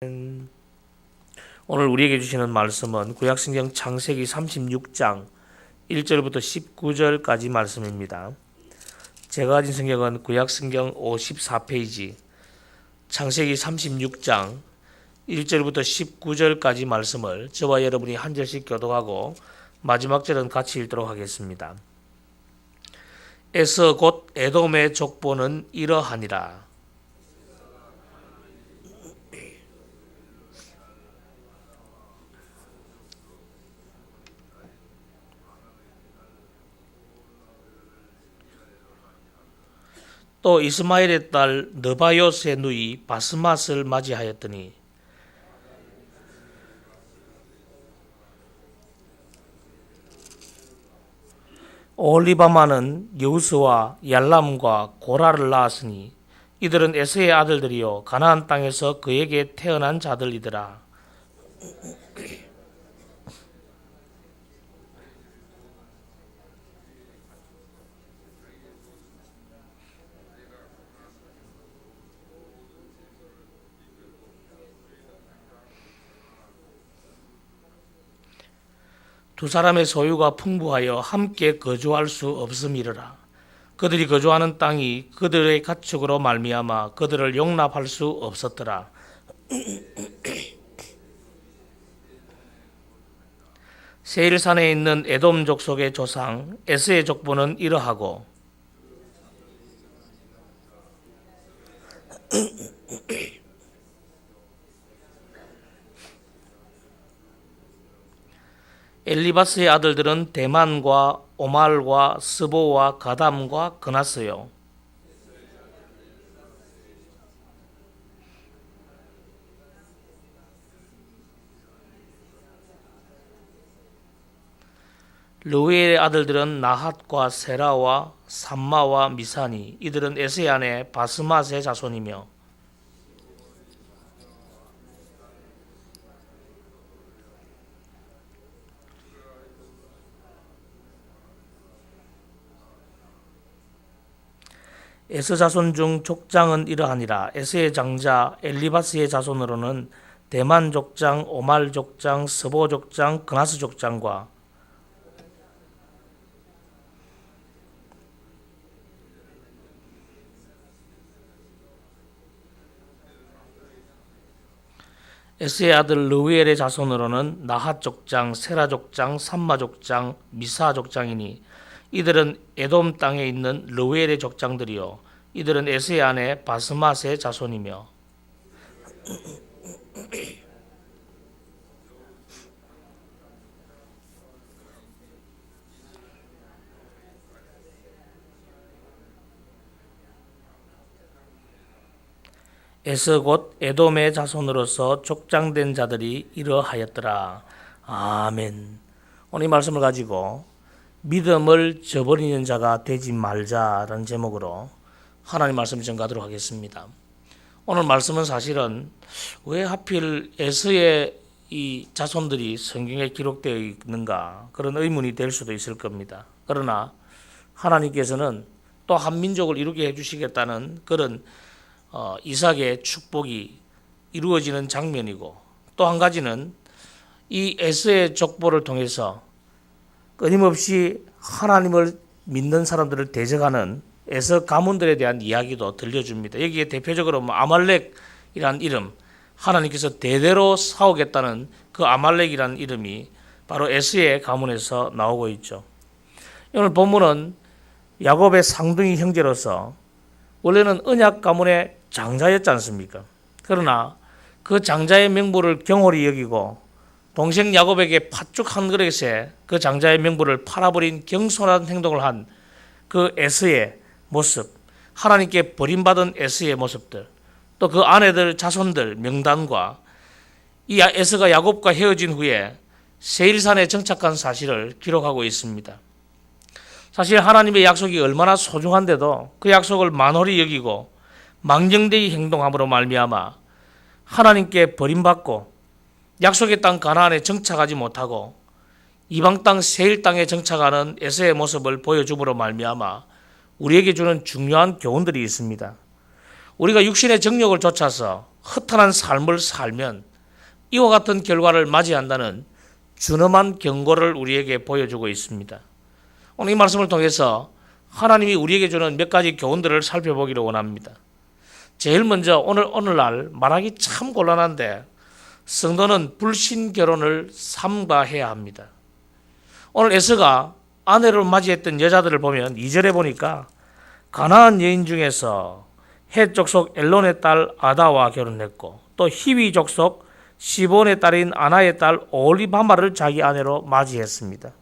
오늘 우리에게 주시는 말씀은 구약성경 창세기 36장 1절부터 19절까지 말씀입니다. 제가 가진 성경은 구약성경 54페이지 창세기 36장 1절부터 19절까지 말씀을 저와 여러분이 한 절씩 교독하고 마지막 절은 같이 읽도록 하겠습니다. 에서 곧 에돔의 족보는 이러하니라. 또 이스마엘의 딸 느바요스의 누이 바스맛을 맞이하였더니 오홀리바마는 여우스와 얄람과 고라를 낳았으니 이들은 에서의 아들들이요 가나안 땅에서 그에게 태어난 자들이더라. 두 사람의 소유가 풍부하여 함께 거주할 수 없음이러라. 그들이 거주하는 땅이 그들의 가축으로 말미암아 그들을 용납할 수 없었더라. 세일산에 있는 에돔 족속의 조상 에스의 족보는 이러하고 엘리바스의 아들들은 대만과 오말과 스보와 가담과 그나스요. 르우엘의 아들들은 나핫과 세라와 삼마와 미사니 이들은 에스의 아내 바스맛의 자손이며 에서 자손 중 족장은 이러하니라. 에서의 장자 엘리바스의 자손으로는 대만 족장, 오말 족장, 스보 족장, 그나스 족장과 에스의 아들 르우엘의 자손으로는 나핫 족장, 세라 족장, 삼마 족장, 미사 족장이니 이들은 에돔 땅에 있는 르우엘의 족장들이요 이들은 에스의 아내 바스맛의 자손이며 에서 곧 에돔의 자손으로서 족장된 자들이 이러하였더라. 아멘. 오늘 이 말씀을 가지고 믿음을 저버리는 자가 되지 말자라는 제목으로 하나님 말씀 전가하도록 하겠습니다. 오늘 말씀은 사실은 왜 하필 에서의 이 자손들이 성경에 기록되어 있는가 그런 의문이 될 수도 있을 겁니다. 그러나 하나님께서는 또 한 민족을 이루게 해주시겠다는 그런 이삭의 축복이 이루어지는 장면이고 또 한 가지는 이 에서의 족보를 통해서 끊임없이 하나님을 믿는 사람들을 대적하는 에서 가문들에 대한 이야기도 들려줍니다. 여기에 대표적으로 아말렉이라는 이름, 하나님께서 대대로 싸우겠다는 그 아말렉이라는 이름이 바로 에서의 가문에서 나오고 있죠. 오늘 본문은 야곱의 쌍둥이 형제로서 원래는 언약 가문의 장자였지 않습니까? 그러나 그 장자의 명부를 경홀히 여기고 동생 야곱에게 팥죽 한 그릇에 그 장자의 명부를 팔아버린 경솔한 행동을 한 그 에서의 모습, 하나님께 버림받은 에서의 모습들, 또 그 아내들, 자손들 명단과 이 에서가 야곱과 헤어진 후에 세일산에 정착한 사실을 기록하고 있습니다. 사실 하나님의 약속이 얼마나 소중한데도 그 약속을 만홀히 여기고 망령되이 행동함으로 말미암아 하나님께 버림받고 약속의 땅 가나안에 정착하지 못하고 이방 땅 세일 땅에 정착하는 에서의 모습을 보여줌으로 말미암아 우리에게 주는 중요한 교훈들이 있습니다. 우리가 육신의 정욕을 쫓아서 허탄한 삶을 살면 이와 같은 결과를 맞이한다는 준엄한 경고를 우리에게 보여주고 있습니다. 오늘 이 말씀을 통해서 하나님이 우리에게 주는 몇 가지 교훈들을 살펴보기를 원합니다. 제일 먼저 오늘날 말하기 참 곤란한데 성도는 불신 결혼을 삼가해야 합니다. 오늘 에서가 아내를 맞이했던 여자들을 보면 2절에 보니까 가나안 여인 중에서 헷 족속 엘론의 딸 아다와 결혼했고 또 히위 족속 시본의 딸인 아나의 딸 오홀리바마를 자기 아내로 맞이했습니다.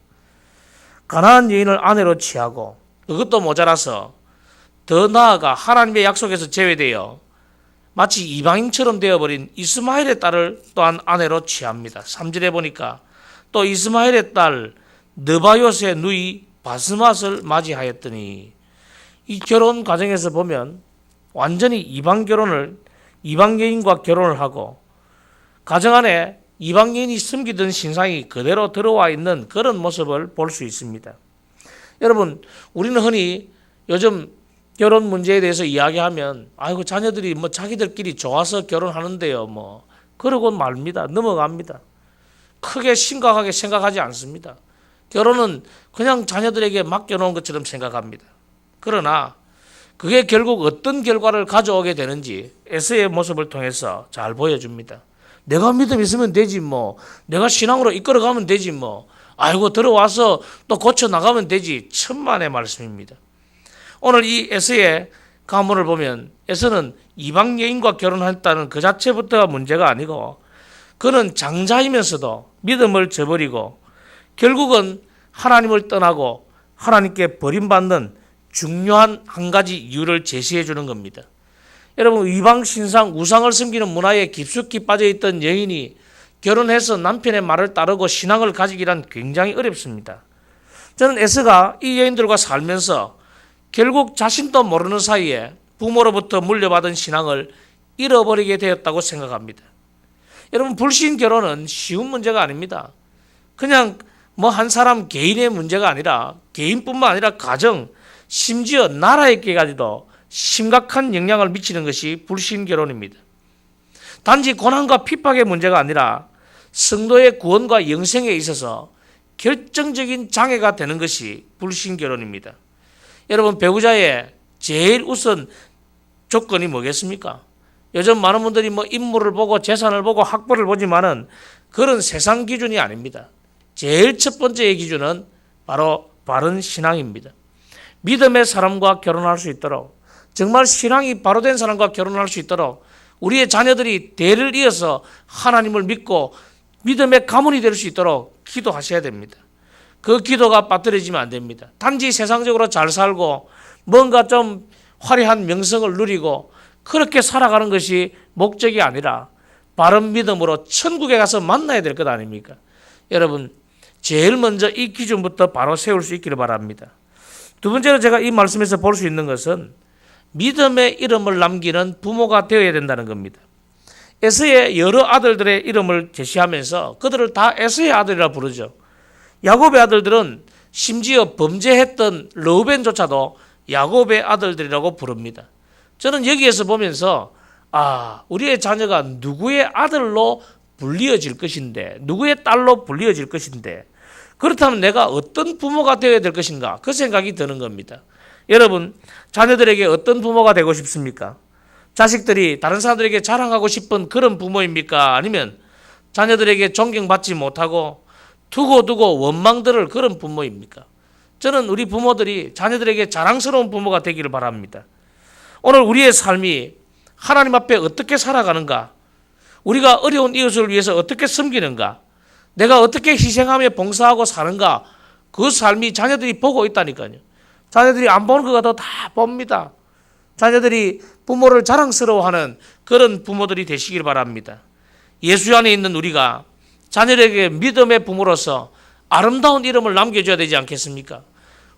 가나안 여인을 아내로 취하고 그것도 모자라서 더 나아가 하나님의 약속에서 제외되어 마치 이방인처럼 되어버린 이스마엘의 딸을 또한 아내로 취합니다. 3절에 보니까 또 이스마엘의 딸 느바요스의 누이 바스맛을 맞이하였더니 이 결혼 과정에서 보면 완전히 이방 여인과 결혼을 하고 가정 안에 이방 여인이 숨기던 신상이 그대로 들어와 있는 그런 모습을 볼 수 있습니다. 여러분, 우리는 흔히 요즘 결혼 문제에 대해서 이야기하면 아이고 자녀들이 뭐 자기들끼리 좋아서 결혼하는데요 그러고 말입니다. 넘어갑니다. 크게 심각하게 생각하지 않습니다. 결혼은 그냥 자녀들에게 맡겨놓은 것처럼 생각합니다. 그러나 그게 결국 어떤 결과를 가져오게 되는지 에서의 모습을 통해서 잘 보여줍니다. 내가 믿음 있으면 되지 내가 신앙으로 이끌어가면 되지 아이고 들어와서 또 고쳐나가면 되지. 천만의 말씀입니다. 오늘 이 에서의 가문을 보면 에서는 이방 여인과 결혼했다는 그 자체부터가 문제가 아니고 그는 장자이면서도 믿음을 저버리고 결국은 하나님을 떠나고 하나님께 버림받는 중요한 한 가지 이유를 제시해 주는 겁니다. 여러분, 이방 신상 우상을 섬기는 문화에 깊숙이 빠져있던 여인이 결혼해서 남편의 말을 따르고 신앙을 가지기란 굉장히 어렵습니다. 저는 에서가 이 여인들과 살면서 결국 자신도 모르는 사이에 부모로부터 물려받은 신앙을 잃어버리게 되었다고 생각합니다. 여러분, 불신 결혼은 쉬운 문제가 아닙니다. 그냥 한 사람 개인의 문제가 아니라 개인뿐만 아니라 가정, 심지어 나라에게까지도 심각한 영향을 미치는 것이 불신 결혼입니다. 단지 고난과 핍박의 문제가 아니라 성도의 구원과 영생에 있어서 결정적인 장애가 되는 것이 불신 결혼입니다. 여러분, 배우자의 제일 우선 조건이 뭐겠습니까? 요즘 많은 분들이 인물을 보고 재산을 보고 학벌을 보지만은 그런 세상 기준이 아닙니다. 제일 첫 번째의 기준은 바로 바른 신앙입니다. 믿음의 사람과 결혼할 수 있도록, 정말 신앙이 바로 된 사람과 결혼할 수 있도록 우리의 자녀들이 대를 이어서 하나님을 믿고 믿음의 가문이 될 수 있도록 기도하셔야 됩니다. 그 기도가 빠뜨려지면 안 됩니다. 단지 세상적으로 잘 살고 뭔가 좀 화려한 명성을 누리고 그렇게 살아가는 것이 목적이 아니라 바른 믿음으로 천국에 가서 만나야 될 것 아닙니까? 여러분, 제일 먼저 이 기준부터 바로 세울 수 있기를 바랍니다. 두 번째로 제가 이 말씀에서 볼 수 있는 것은 믿음의 이름을 남기는 부모가 되어야 된다는 겁니다. 에서의 여러 아들들의 이름을 제시하면서 그들을 다 에서의 아들이라 부르죠. 야곱의 아들들은 심지어 범죄했던 르우벤조차도 야곱의 아들들이라고 부릅니다. 저는 여기에서 보면서 우리의 자녀가 누구의 아들로 불리어질 것인데, 누구의 딸로 불리어질 것인데, 그렇다면 내가 어떤 부모가 되어야 될 것인가, 그 생각이 드는 겁니다. 여러분, 자녀들에게 어떤 부모가 되고 싶습니까? 자식들이 다른 사람들에게 자랑하고 싶은 그런 부모입니까? 아니면 자녀들에게 존경받지 못하고 두고두고 원망들을 그런 부모입니까? 저는 우리 부모들이 자녀들에게 자랑스러운 부모가 되기를 바랍니다. 오늘 우리의 삶이 하나님 앞에 어떻게 살아가는가, 우리가 어려운 이웃을 위해서 어떻게 섬기는가, 내가 어떻게 희생하며 봉사하고 사는가, 그 삶이 자녀들이 보고 있다니까요. 자녀들이 안 보는 것 같아도 다 봅니다. 자녀들이 부모를 자랑스러워하는 그런 부모들이 되시길 바랍니다. 예수 안에 있는 우리가 자녀에게 믿음의 부모로서 아름다운 이름을 남겨줘야 되지 않겠습니까?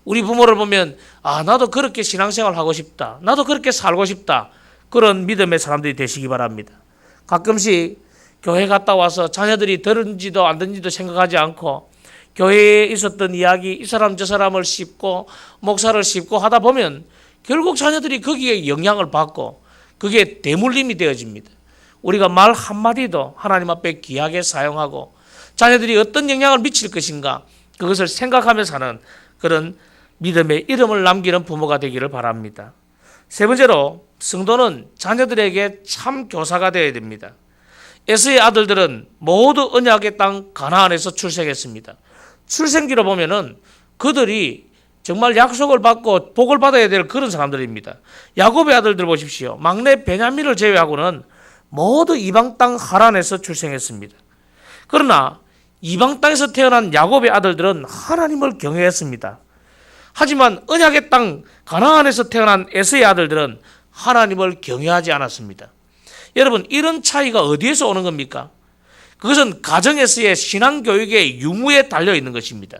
우리 부모를 보면 나도 그렇게 신앙생활 하고 싶다, 나도 그렇게 살고 싶다, 그런 믿음의 사람들이 되시기 바랍니다. 가끔씩 교회 갔다 와서 자녀들이 들은지도 안 듣는지도 생각하지 않고 교회에 있었던 이야기, 이 사람 저 사람을 씹고 목사를 씹고 하다 보면 결국 자녀들이 거기에 영향을 받고 그게 대물림이 되어집니다. 우리가 말 한마디도 하나님 앞에 귀하게 사용하고 자녀들이 어떤 영향을 미칠 것인가 그것을 생각하며 사는 그런 믿음의 이름을 남기는 부모가 되기를 바랍니다. 세 번째로 성도는 자녀들에게 참 교사가 되어야 됩니다. 에서의 아들들은 모두 언약의 땅 가나안에서 출생했습니다. 출생기로 보면은 그들이 정말 약속을 받고 복을 받아야 될 그런 사람들입니다. 야곱의 아들들 보십시오. 막내 베냐민을 제외하고는 모두 이방 땅 하란에서 출생했습니다. 그러나 이방 땅에서 태어난 야곱의 아들들은 하나님을 경외했습니다. 하지만 언약의 땅 가나안에서 태어난 에서의 아들들은 하나님을 경외하지 않았습니다. 여러분, 이런 차이가 어디에서 오는 겁니까? 그것은 가정에서의 신앙교육의 유무에 달려 있는 것입니다.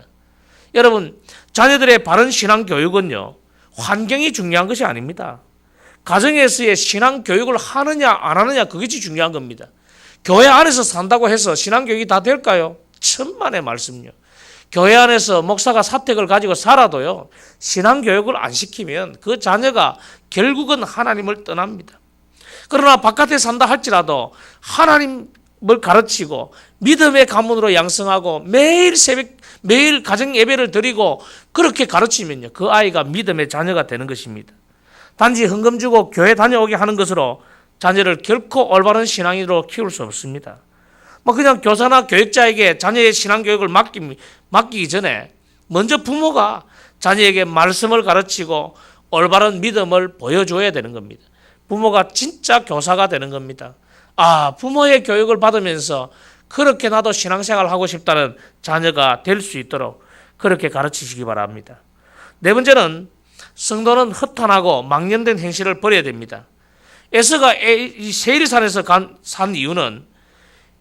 여러분, 자녀들의 바른 신앙교육은요, 환경이 중요한 것이 아닙니다. 가정에서의 신앙교육을 하느냐 안 하느냐 그것이 중요한 겁니다. 교회 안에서 산다고 해서 신앙교육이 다 될까요? 천만의 말씀요. 교회 안에서 목사가 사택을 가지고 살아도요, 신앙교육을 안 시키면 그 자녀가 결국은 하나님을 떠납니다. 그러나 바깥에 산다 할지라도 하나님을 가르치고 믿음의 가문으로 양성하고 매일 가정 예배를 드리고 그렇게 가르치면요, 그 아이가 믿음의 자녀가 되는 것입니다. 단지 헌금 주고 교회 다녀오게 하는 것으로 자녀를 결코 올바른 신앙인으로 키울 수 없습니다. 그냥 교사나 교육자에게 자녀의 신앙교육을 맡기기 전에 먼저 부모가 자녀에게 말씀을 가르치고 올바른 믿음을 보여줘야 되는 겁니다. 부모가 진짜 교사가 되는 겁니다. 부모의 교육을 받으면서 그렇게 나도 신앙생활을 하고 싶다는 자녀가 될 수 있도록 그렇게 가르치시기 바랍니다. 네 번째는 성도는 허탄하고 망령된 행실을 버려야 됩니다. 에서가 세일산에서 산 이유는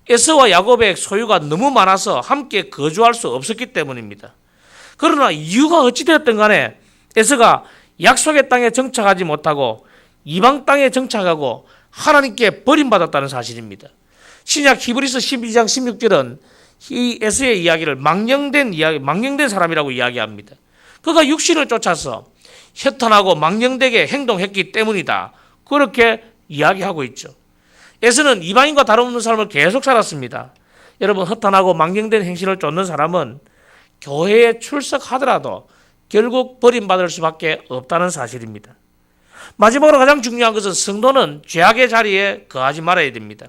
에서와 야곱의 소유가 너무 많아서 함께 거주할 수 없었기 때문입니다. 그러나 이유가 어찌되었든 간에 에서가 약속의 땅에 정착하지 못하고 이방 땅에 정착하고 하나님께 버림받았다는 사실입니다. 신약 히브리서 12장 16절은 이 에서의 이야기를 망령된 사람이라고 이야기합니다. 그가 육신을 쫓아서 허탄하고 망령되게 행동했기 때문이다. 그렇게 이야기하고 있죠. 에서는 이방인과 다름없는 삶을 계속 살았습니다. 여러분, 허탄하고 망령된 행실을 쫓는 사람은 교회에 출석하더라도 결국 버림받을 수밖에 없다는 사실입니다. 마지막으로 가장 중요한 것은 성도는 죄악의 자리에 거하지 말아야 됩니다.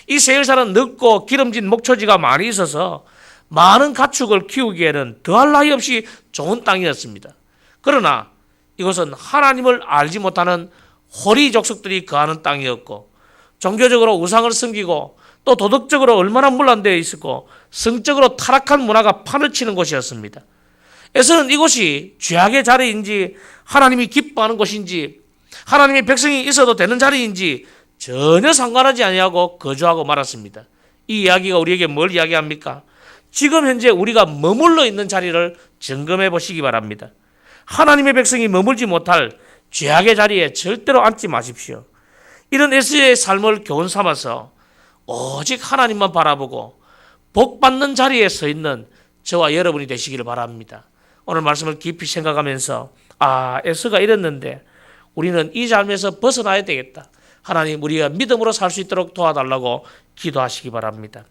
이 세일산은 넓고 기름진 목초지가 많이 있어서 많은 가축을 키우기에는 더할 나위 없이 좋은 땅이었습니다. 그러나 이것은 하나님을 알지 못하는 호리 족속들이 거하는 땅이었고 종교적으로 우상을 섬기고 또 도덕적으로 얼마나 문란되어 있었고 성적으로 타락한 문화가 판을 치는 곳이었습니다. 에서는 이곳이 죄악의 자리인지 하나님이 기뻐하는 곳인지 하나님의 백성이 있어도 되는 자리인지 전혀 상관하지 아니하고 거주하고 말았습니다. 이 이야기가 우리에게 뭘 이야기합니까? 지금 현재 우리가 머물러 있는 자리를 점검해 보시기 바랍니다. 하나님의 백성이 머물지 못할 죄악의 자리에 절대로 앉지 마십시오. 이런 에서의 삶을 교훈 삼아서 오직 하나님만 바라보고 복 받는 자리에 서 있는 저와 여러분이 되시기를 바랍니다. 오늘 말씀을 깊이 생각하면서 에서가 이랬는데 우리는 이 삶에서 벗어나야 되겠다. 하나님, 우리가 믿음으로 살 수 있도록 도와달라고 기도하시기 바랍니다.